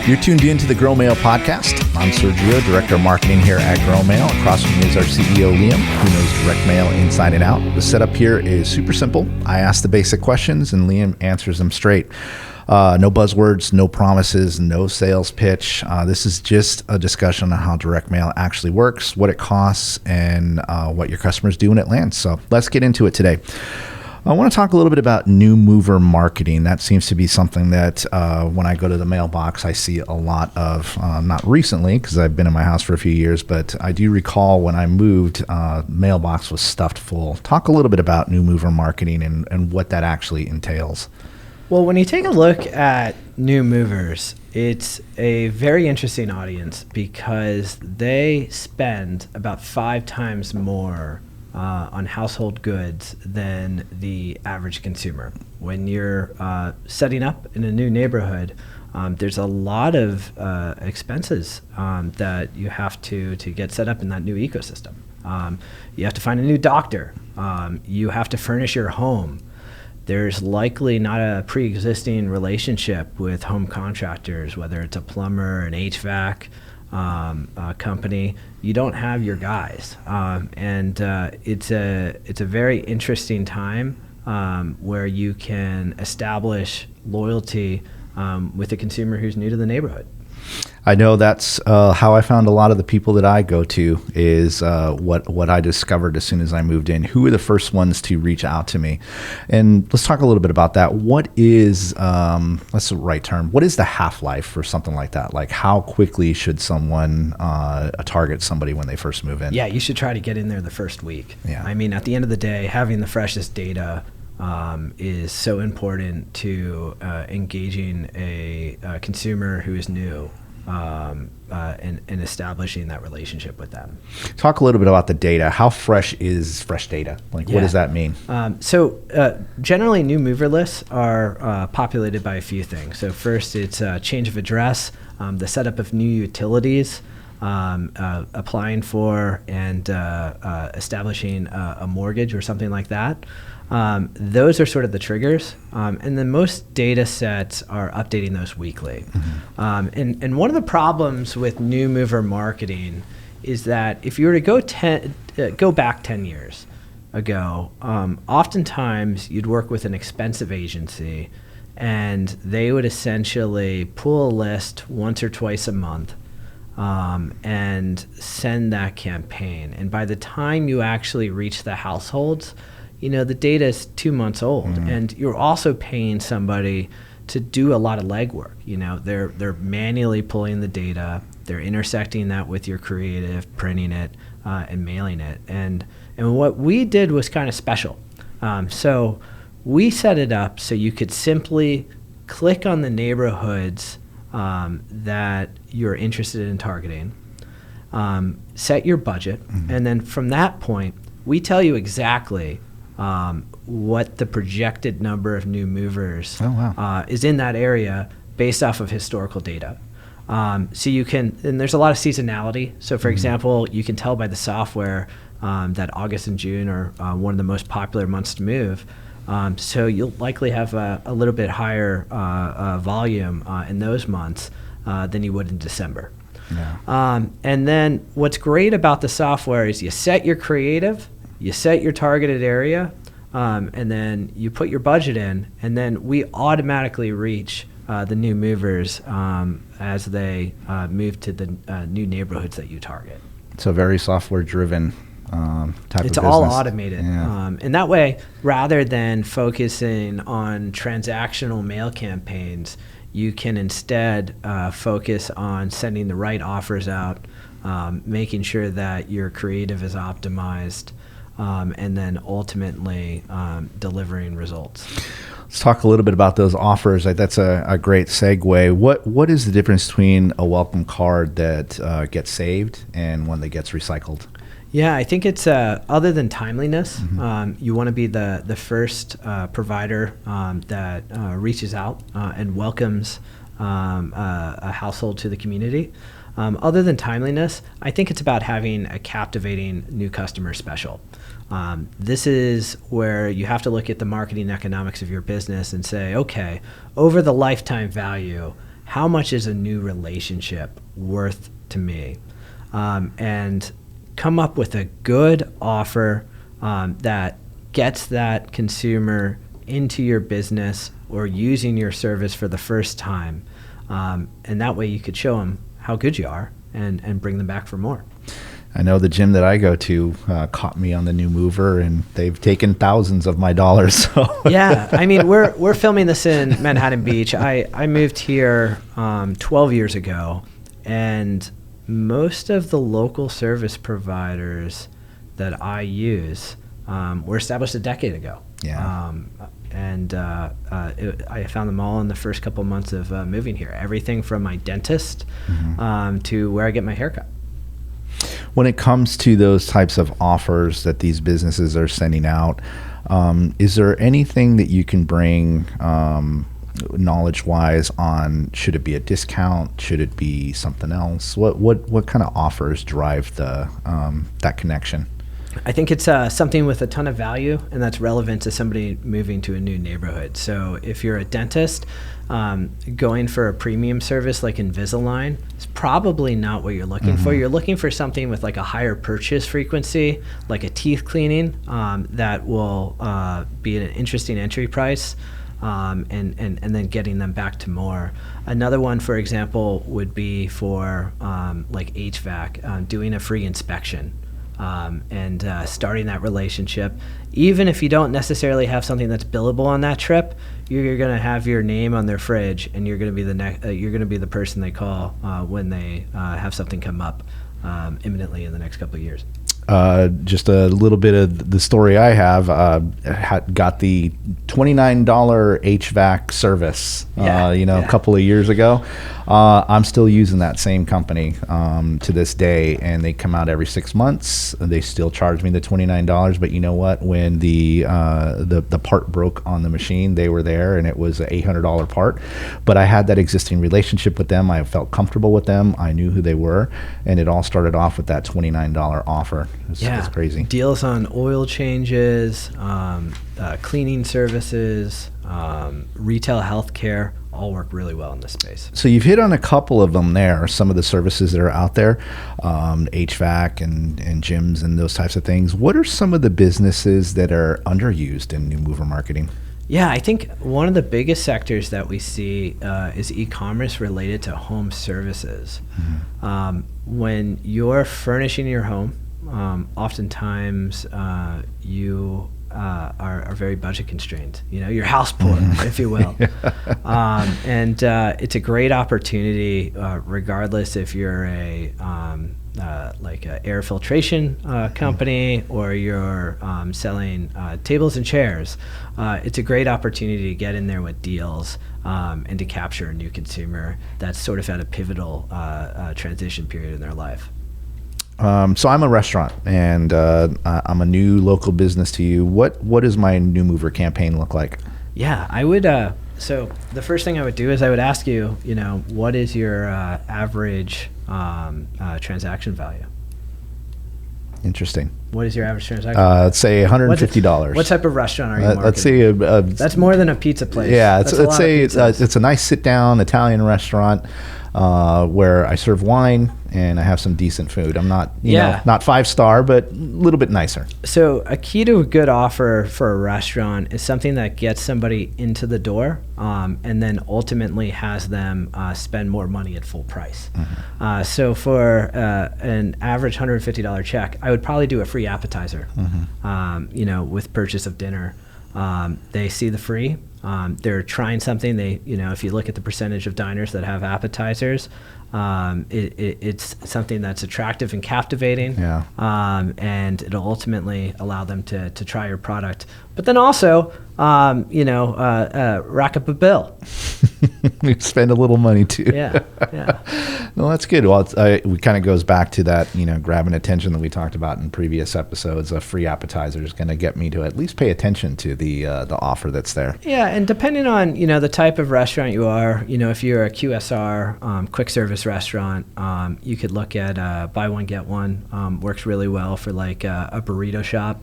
You're tuned in to the GrowMail Podcast. I'm Sergio, Director of Marketing here at GrowMail. Across from me is our CEO, Liam, who knows direct mail inside and out. The setup here is super simple. I ask the basic questions, and Liam answers them straight. No buzzwords, no promises, no sales pitch. This is just a discussion on how direct mail actually works, what it costs, and what your customers do when it lands. So let's get into it today. I want to talk a little bit about new mover marketing. That seems to be something that when I go to the mailbox, I see a lot of, not recently because I've been in my house for a few years, but I do recall when I moved, mailbox was stuffed full. Talk a little bit about new mover marketing and what that actually entails. Well, when you take a look at new movers, it's a very interesting audience because they spend about 5 times more on household goods than the average consumer. When you're setting up in a new neighborhood, there's a lot of expenses that you have to get set up in that new ecosystem. You have to find a new doctor. You have to furnish your home. There's likely not a pre-existing relationship with home contractors, whether it's a plumber, an HVAC company. You don't have your guys, and it's a very interesting time where you can establish loyalty with a consumer who's new to the neighborhood. I know that's how I found a lot of the people that I go to is what I discovered as soon as I moved in. Who were the first ones to reach out to me? And let's talk a little bit about that. What is, that's the right term, what is the half-life for something like that? Like how quickly should someone target somebody when they first move in? Yeah, you should try to get in there the first week. Yeah. I mean, at the end of the day, having the freshest data is so important to engaging a consumer who is new. And establishing that relationship with them. Talk a little bit about the data. How fresh is fresh data? Like, what does that mean? So generally, new mover lists are populated by a few things. So first, it's change of address, the setup of new utilities, applying for and establishing a mortgage or something like that. Those are sort of the triggers, and then most data sets are updating those weekly. Mm-hmm. And one of the problems with new mover marketing is that if you were to go back 10 years ago, oftentimes you'd work with an expensive agency, and they would essentially pull a list once or twice a month and send that campaign. And by the time you actually reach the households, you know, the data is 2 months old, and you're also paying somebody to do a lot of legwork. You know, they're manually pulling the data, they're intersecting that with your creative, printing it, and mailing it. And what we did was kind of special. So we set it up so you could simply click on the neighborhoods that you're interested in targeting, set your budget, and then from that point, we tell you exactly what the projected number of new movers is in that area based off of historical data. So you can, and there's a lot of seasonality. So for example, you can tell by the software that August and June are one of the most popular months to move. So you'll likely have a little bit higher volume in those months than you would in December. Yeah. And then what's great about the software is you set your creative, you set your targeted area, and then you put your budget in, and then we automatically reach the new movers as they move to the new neighborhoods that you target. It's a very software-driven type of business. It's all automated. Yeah. And that way, rather than focusing on transactional mail campaigns, you can instead focus on sending the right offers out, making sure that your creative is optimized, and then ultimately delivering results. Let's talk a little bit about those offers. That's a great segue. What is the difference between a welcome card that gets saved and one that gets recycled? Yeah, I think it's other than timeliness, you want to be the first provider that reaches out and welcomes a household to the community. Other than timeliness, I think it's about having a captivating new customer special. This is where you have to look at the marketing economics of your business and say, okay, over the lifetime value, how much is a new relationship worth to me? And come up with a good offer that gets that consumer into your business or using your service for the first time. And that way you could show them how good you are and bring them back for more. I know the gym that I go to caught me on the new mover, and they've taken thousands of my dollars. So. Yeah, I mean, we're filming this in Manhattan Beach. I moved here 12 years ago, and most of the local service providers that I use were established a decade ago. Yeah. I found them all in the first couple months of moving here. Everything from my dentist to where I get my haircut. When it comes to those types of offers that these businesses are sending out, is there anything that you can bring knowledge-wise on? Should it be a discount? Should it be something else? What kind of offers drive the that connection? I think it's something with a ton of value, and that's relevant to somebody moving to a new neighborhood. So if you're a dentist, going for a premium service like Invisalign is probably not what you're looking for. You're looking for something with like a higher purchase frequency, like a teeth cleaning, that will be at an interesting entry price, and then getting them back to more. Another one, for example, would be for like HVAC, doing a free inspection. And starting that relationship. Even if you don't necessarily have something that's billable on that trip, you're going to have your name on their fridge, and you're going to be you're going to be the person they call when they have something come up imminently in the next couple of years. Just a little bit of the story I have. Got the $29 HVAC service, a couple of years ago. I'm still using that same company to this day, and they come out every 6 months. They still charge me the $29, but you know what? When the part broke on the machine, they were there, and it was an $800 part. But I had that existing relationship with them. I felt comfortable with them. I knew who they were, and it all started off with that $29 offer. It's crazy. Deals on oil changes, cleaning services, retail healthcare, all work really well in this space. So you've hit on a couple of them there, some of the services that are out there, HVAC and gyms and those types of things. What are some of the businesses that are underused in new mover marketing? Yeah, I think one of the biggest sectors that we see is e-commerce related to home services. When you're furnishing your home, oftentimes you are very budget constrained. You're house poor, if you will. And it's a great opportunity, regardless if you're a like an air filtration company or you're selling tables and chairs. It's a great opportunity to get in there with deals and to capture a new consumer that's sort of at a pivotal transition period in their life. So I'm a restaurant, and I'm a new local business to you. What does my new mover campaign look like? Yeah, I would. So the first thing I would do is I would ask you, what is your average transaction value? Interesting. What is your average transaction value? Let's say $150. What type of restaurant are you marketing? Let's say that's more than a pizza place. Yeah, let's say it's a nice sit-down Italian restaurant where I serve wine and I have some decent food. I'm not, not 5-star, but a little bit nicer. So a key to a good offer for a restaurant is something that gets somebody into the door and then ultimately has them spend more money at full price. So for an average $150 check, I would probably do a free appetizer, with purchase of dinner. They see the free. They're trying something. If you look at the percentage of diners that have appetizers, it's something that's attractive and captivating. And it'll ultimately allow them to try your product. But then also, rack up a bill. Spend a little money too. Yeah. No, that's good. Well, it kind of goes back to that, grabbing attention that we talked about in previous episodes. A free appetizer is going to get me to at least pay attention to the offer that's there. Yeah, and depending on the type of restaurant you are, if you're a QSR, quick service restaurant, you could look at buy one get one. Works really well for like a burrito shop.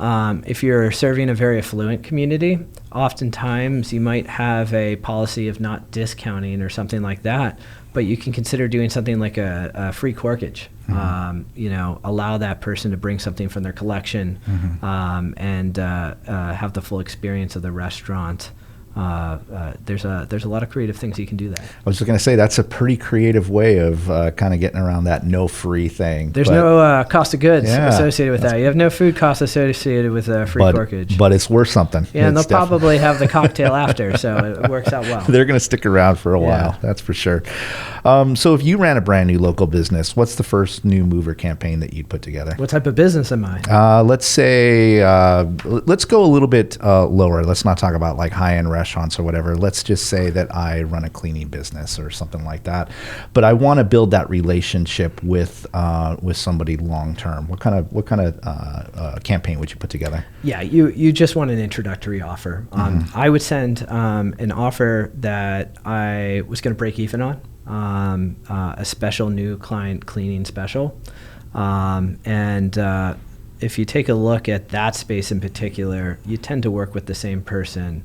If you're serving a very affluent community, oftentimes you might have a policy of not discounting or something like that, but you can consider doing something like a free corkage. Allow that person to bring something from their collection and have the full experience of the restaurant. There's a lot of creative things you can do there. I was just going to say that's a pretty creative way of kind of getting around that no free thing. There's no cost of goods associated with that. You have no food costs associated with free corkage. But it's worth something. Yeah, and they'll probably have the cocktail after, so it works out well. They're going to stick around for a while, that's for sure. So if you ran a brand new local business, what's the first new mover campaign that you'd put together? What type of business am I? Let's say, let's go a little bit lower. Let's not talk about like high-end restaurants or whatever. Let's just say that I run a cleaning business or something like that, but I want to build that relationship with somebody long term. What kind of campaign would you put together? Yeah, you just want an introductory offer. I would send an offer that I was going to break even on, a special new client cleaning special, and if you take a look at that space in particular, you tend to work with the same person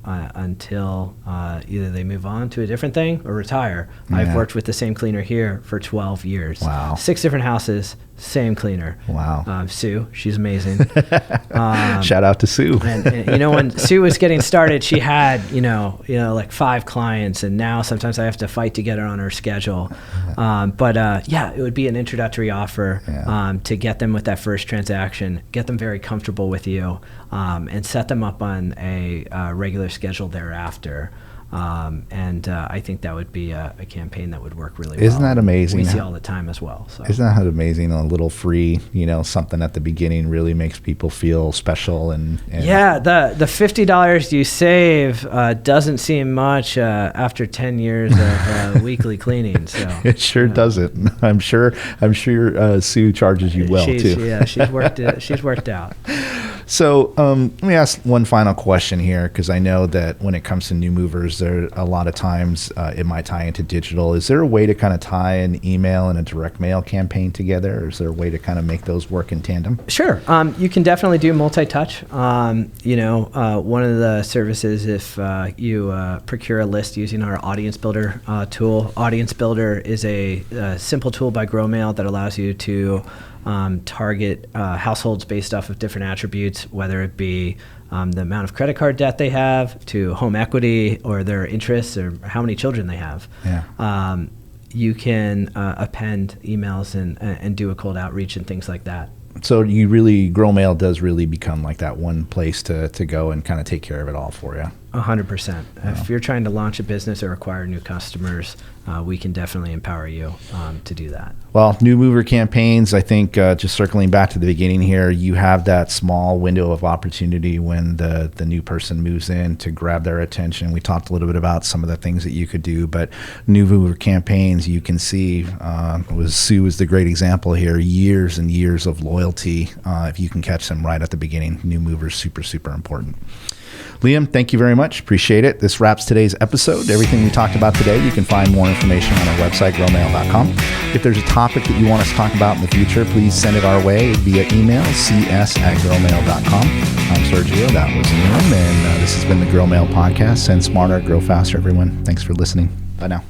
until either they move on to a different thing or retire. Yeah. I've worked with the same cleaner here for 12 years. Wow. 6 different houses, same cleaner. Wow. Sue, she's amazing. Shout out to Sue. and when Sue was getting started, she had like 5 clients, and now sometimes I have to fight to get her on her schedule. But it would be an introductory offer to get them with that first transaction, get them very comfortable with you, and set them up on a regular schedule thereafter. I think that would be a campaign that would work really well. Isn't that amazing? We see all the time as well. So. Isn't that amazing? A little free, something at the beginning really makes people feel special. And yeah, the $50 you save doesn't seem much after 10 years of weekly cleaning. So it sure doesn't. I'm sure Sue charges you well too. Yeah, she's worked out. So let me ask one final question here, because I know that when it comes to new movers, there a lot of times it might tie into digital. Is there a way to kind of tie an email and a direct mail campaign together, or is there a way to kind of make those work in tandem? Sure. You can definitely do multi-touch. One of the services, if you procure a list using our Audience Builder tool, Audience Builder is a simple tool by GrowMail that allows you to target households based off of different attributes, whether it be the amount of credit card debt they have, to home equity or their interests or how many children they have. Yeah. You can append emails and do a cold outreach and things like that. So GrowMail does really become like that one place to go and kind of take care of it all for you. 100%. If you're trying to launch a business or acquire new customers, we can definitely empower you to do that. Well, new mover campaigns, I think just circling back to the beginning here, you have that small window of opportunity when the new person moves in to grab their attention. We talked a little bit about some of the things that you could do, but new mover campaigns, you can see, Sue is the great example here, years and years of loyalty. If you can catch them right at the beginning, new movers, super, super important. Liam, thank you very much. Appreciate it. This wraps today's episode. Everything we talked about today, you can find more information on our website, growmail.com. If there's a topic that you want us to talk about in the future, please send it our way via email, cs@growmail.com. I'm Sergio. That was Liam. And this has been the GrowMail Podcast. Send smarter, grow faster, everyone. Thanks for listening. Bye now.